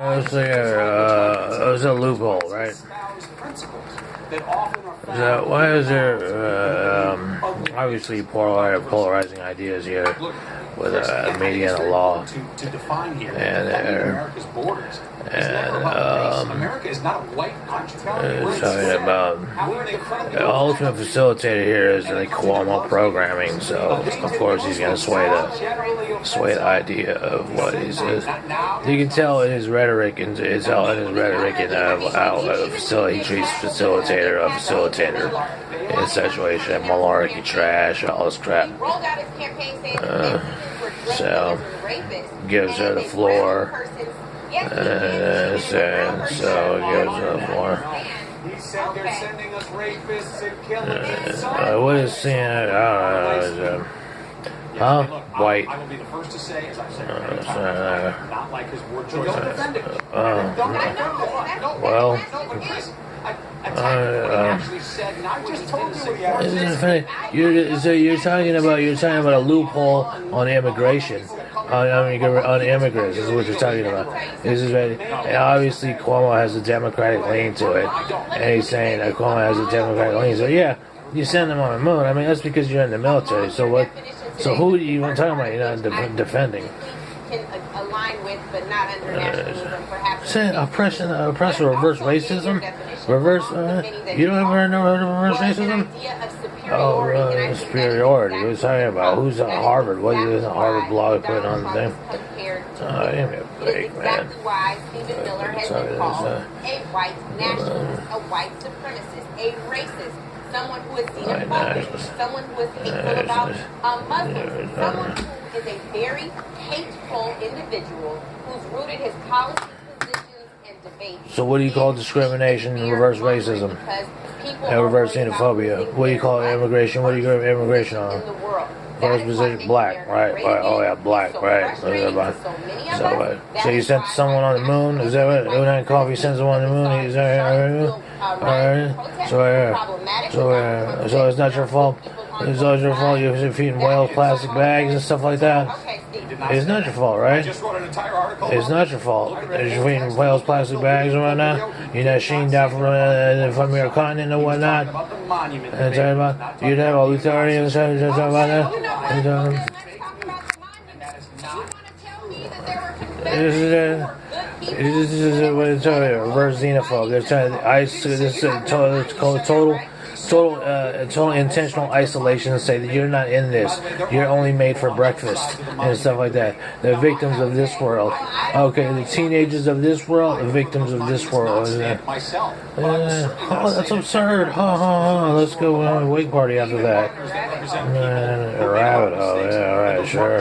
It's a loophole, right? So why is there obviously polarizing ideas here with media and the law, talking about the ultimate facilitator here is the Cuomo programming. So of course he's going to sway the idea of what he says. You can tell in his rhetoric, and how he treats facilitator in a situation, malarkey, trash, all this crap. So gives her the floor. So gives her the floor. What is saying? Huh? White. Well. You're talking about a loophole on immigration. On immigrants is what you're talking about. And obviously Cuomo has a Democratic lean to it, and he's saying that Cuomo has a Democratic lean. So yeah, you send them on the moon. I mean, that's because you're in the military. So what? So who are you even talking about? You're not defending. Align with, but not under nationalism, perhaps. Oppressor, reverse racism, you don't ever know reverse racism? Superiority. What are you talking about? Who's at Harvard? What is a Harvard blog putting on the thing? Give me a break, man. Why Stephen Miller has been called a white nationalist, a white supremacist, a racist, someone who is xenophobic, someone who is hateful about Muslims, someone who is a very hateful individual who's rooted his policy positions and debates. So what do you call discrimination and reverse racism? And reverse xenophobia. What do you call immigration? What do you call immigration on? First position, black, right? Oh yeah, black, right? So you sent someone on the moon? Is that what? Unan Coffee sent someone on the moon? Is that So it's not your fault. It's not your fault. You're feeding whales plastic bags and stuff like that. It's not your fault, right? It's not your fault. You're feeding whales plastic bags and whatnot. You're not shamed out from your continent and whatnot. And talking about you have all authority and talking about that. This is what it's talking about. Reverse xenophobe. They're trying to this is total intentional isolation and say that you're not in this. You're only made for breakfast and stuff like that. The victims of this world. Okay, the teenagers of this world, the victims of this world. That's absurd. Let's go on a wake party after that. A rabbit hole. Yeah, alright, sure.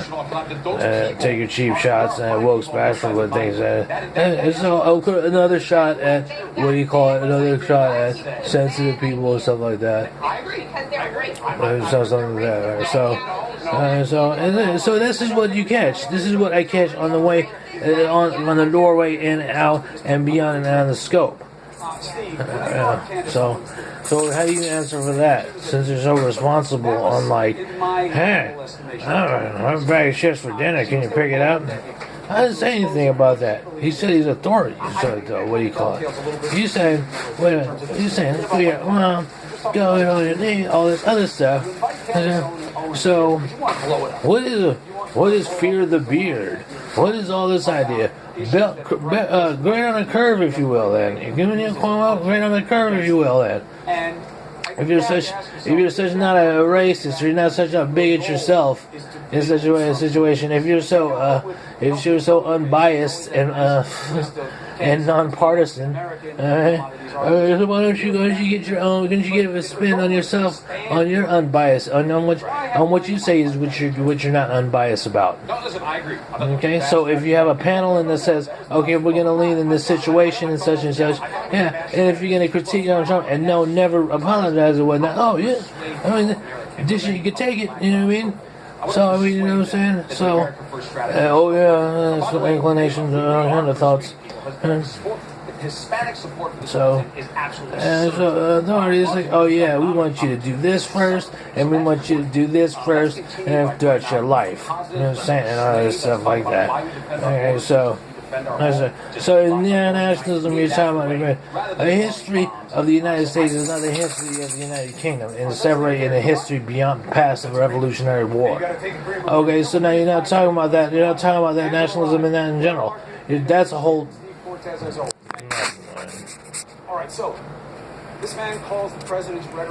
Take your cheap shots and woke Bashford with things. Another shot at, what do you call it? Another shot at sensitive people and stuff like that. I agree, because they're great. Something like that. So this is what you catch. This is what I catch on the way, on the doorway in, out, and beyond and out of the scope. So how do you answer for that? Since you're so responsible on hey, I have a bag of chips for dinner. Can you pick it up? I didn't say anything about that. He said he's authority. So, what do you call it? You saying, wait a minute. You saying, go on your knee, all this other stuff. So, what is fear the beard? What is all this idea? Great on the curve, if you will. Then you're giving you great on the curve, if you will. Then. If you're such not a racist, or you're not such a bigot yourself in such a situation, if you're so unbiased and nonpartisan, why don't you get your own? Couldn't you get a spin on yourself, on your unbiased, on what you say is what you're not unbiased about? Okay, so if you have a panel and that says, okay, we're gonna lean in this situation and such, yeah, and if you're gonna critique Donald Trump and never apologize or whatnot, oh yeah, I mean, this you can take it, you know what I mean? So, you know what I'm saying? So, that's inclinations and thoughts. Hispanic support for the president is absolutely authorities like, oh yeah, we want you to do this first, and we want you to do this first, and throughout your life. You know what I'm saying? And all this stuff like that. Okay, so defend our That's home. it. Just So box in our nationalism, home. you're talking Rather about than a history bombs, of the United States is not the history of the United Kingdom, and separating a history beyond past the Revolutionary War. Okay, so now you're not talking about that. You're not talking about that nationalism and that in general. That's a whole. All right, so this man calls the president's rhetoric